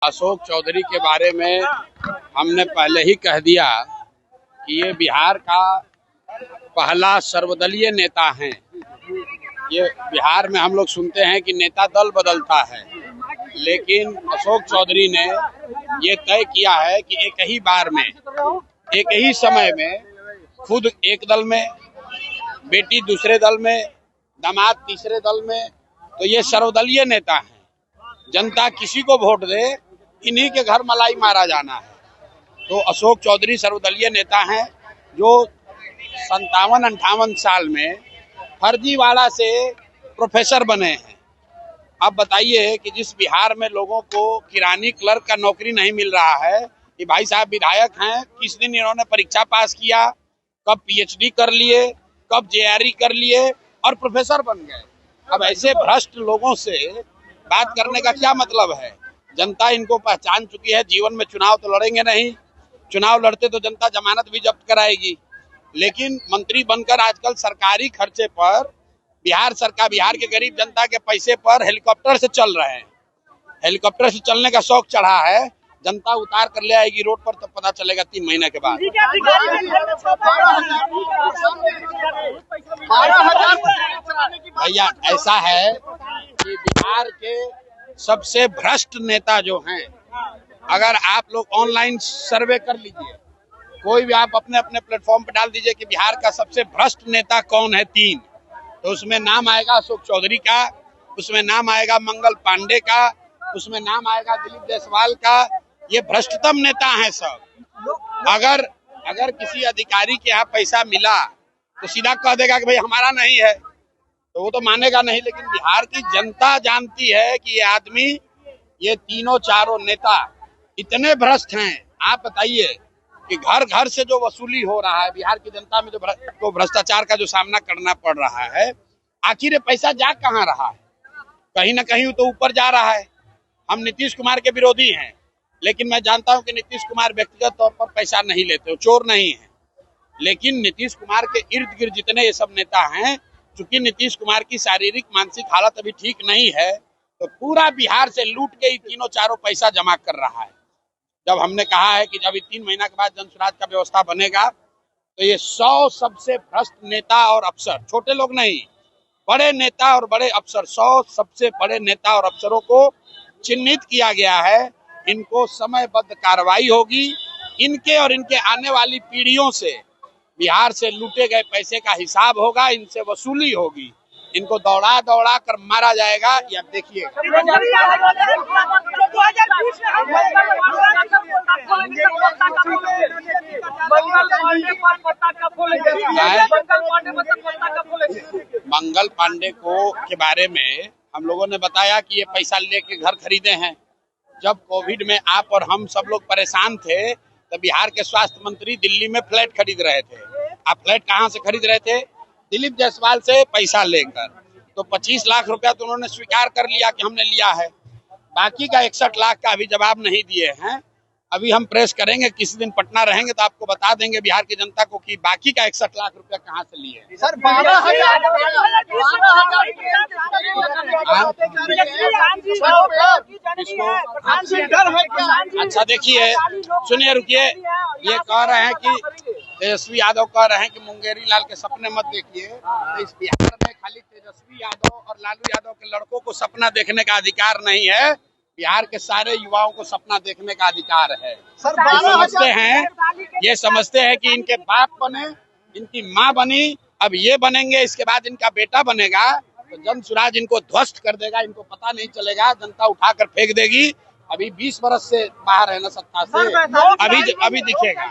अशोक चौधरी के बारे में हमने पहले ही कह दिया कि ये बिहार का पहला सर्वदलीय नेता है। ये बिहार में हम लोग सुनते हैं कि नेता दल बदलता है, लेकिन अशोक चौधरी ने ये तय किया है कि एक ही बार में, एक ही समय में खुद एक दल में, बेटी दूसरे दल में, दामाद तीसरे दल में, तो ये सर्वदलीय नेता है। जनता किसी को वोट दे, इन्हीं के घर मलाई मारा जाना है। तो अशोक चौधरी सर्वदलीय नेता हैं जो 57-58 साल में फर्जीवाड़ा से प्रोफेसर बने हैं। अब बताइए कि जिस बिहार में लोगों को किरानी क्लर्क का नौकरी नहीं मिल रहा है, कि भाई साहब विधायक हैं, किस दिन इन्होंने परीक्षा पास किया, कब पीएचडी कर लिए, कब जेआरई कर लिए और प्रोफेसर बन गए। अब ऐसे भ्रष्ट लोगों से बात करने का क्या मतलब है? जनता इनको पहचान चुकी है। जीवन में चुनाव तो लड़ेंगे नहीं, चुनाव लड़ते तो जनता जमानत भी जब्त कराएगी। लेकिन मंत्री बनकर आजकल सरकारी खर्चे पर बिहार सरकार, बिहार के गरीब जनता के पैसे पर हेलीकॉप्टर से चल रहे हैं। हेलीकॉप्टर से चलने का शौक चढ़ा है, जनता उतार कर ले आएगी रोड पर, तो पता चलेगा 3 महीने के बाद। भैया ऐसा है कि बिहार के सबसे भ्रष्ट नेता जो हैं, अगर आप लोग ऑनलाइन सर्वे कर लीजिए, कोई भी आप अपने अपने प्लेटफॉर्म पे डाल दीजिए कि बिहार का सबसे भ्रष्ट नेता कौन है 3, तो उसमें नाम आएगा अशोक चौधरी का, उसमें नाम आएगा मंगल पांडे का, उसमें नाम आएगा दिलीप जायसवाल का। ये भ्रष्टतम नेता हैं सब। अगर किसी अधिकारी के यहाँ पैसा मिला तो सीधा कह देगा कि भाई हमारा नहीं है, तो वो तो मानेगा नहीं। लेकिन बिहार की जनता जानती है कि ये आदमी, ये तीनों चारों नेता इतने भ्रष्ट हैं। आप बताइए कि घर घर से जो वसूली हो रहा है, बिहार की जनता में जो भ्रष्टाचार का जो सामना करना पड़ रहा है, आखिर ये पैसा जा कहाँ रहा है? कहीं ना कहीं तो ऊपर जा रहा है। हम नीतीश कुमार के विरोधी हैं, लेकिन मैं जानता हूं कि नीतीश कुमार व्यक्तिगत तौर पर पैसा नहीं लेते, चोर नहीं है। लेकिन नीतीश कुमार के इर्द गिर्द जितने ये सब नेता हैं, चूंकि नीतीश कुमार की शारीरिक मानसिक हालत अभी ठीक नहीं है, तो पूरा बिहार से लूट के तीनों चारों पैसा जमा कर रहा है। जब हमने कहा है कि जब 3 महीना के बाद जनसुराज का व्यवस्था बनेगा, तो ये 100 सबसे भ्रष्ट नेता और अफसर, छोटे लोग नहीं, बड़े नेता और बड़े अफसर, 100 सबसे बड़े नेता और अफसरों को चिन्हित किया गया है। इनको समयबद्ध कार्रवाई होगी। इनके और इनके आने वाली पीढ़ियों से बिहार से लूटे गए पैसे का हिसाब होगा, इनसे वसूली होगी। इनको दौड़ा दौड़ा कर मारा जाएगा। ये आप देखिए, मंगल पांडे को के बारे में हम लोगों ने बताया कि ये पैसा लेके घर खरीदे हैं। जब कोविड में आप और हम सब लोग परेशान थे, तो बिहार के स्वास्थ्य मंत्री दिल्ली में फ्लैट खरीद रहे थे। आप फ्लैट कहाँ से खरीद रहे थे? दिलीप जायसवाल से पैसा लेकर। तो 25 लाख रुपया तो उन्होंने स्वीकार कर लिया कि हमने लिया है। बाकी का 61 लाख का अभी जवाब नहीं दिए हैं। अभी हम प्रेस करेंगे, किसी दिन पटना रहेंगे तो आपको बता देंगे बिहार की जनता को कि बाकी का 61 लाख रुपया कहाँ से लिए। सर, अच्छा देखिए, सुनिए, रुकिए। ये कह रहे हैं कि तेजस्वी यादव कह रहे हैं कि मुंगेरी लाल के सपने मत देखिए। तो इस बिहार में खाली तेजस्वी यादव और लालू यादव के लड़कों को सपना देखने का अधिकार नहीं है, बिहार के सारे युवाओं को सपना देखने का अधिकार है। ये समझते हैं कि इनके बाप बने, इनकी माँ बनी, अब ये बनेंगे, इसके बाद इनका बेटा बनेगा, तो जनसुराज इनको ध्वस्त कर देगा। इनको पता नहीं चलेगा, जनता उठाकर फेंक देगी। अभी 20 वर्ष से बाहर है ना सत्ता से, अभी दिखेगा।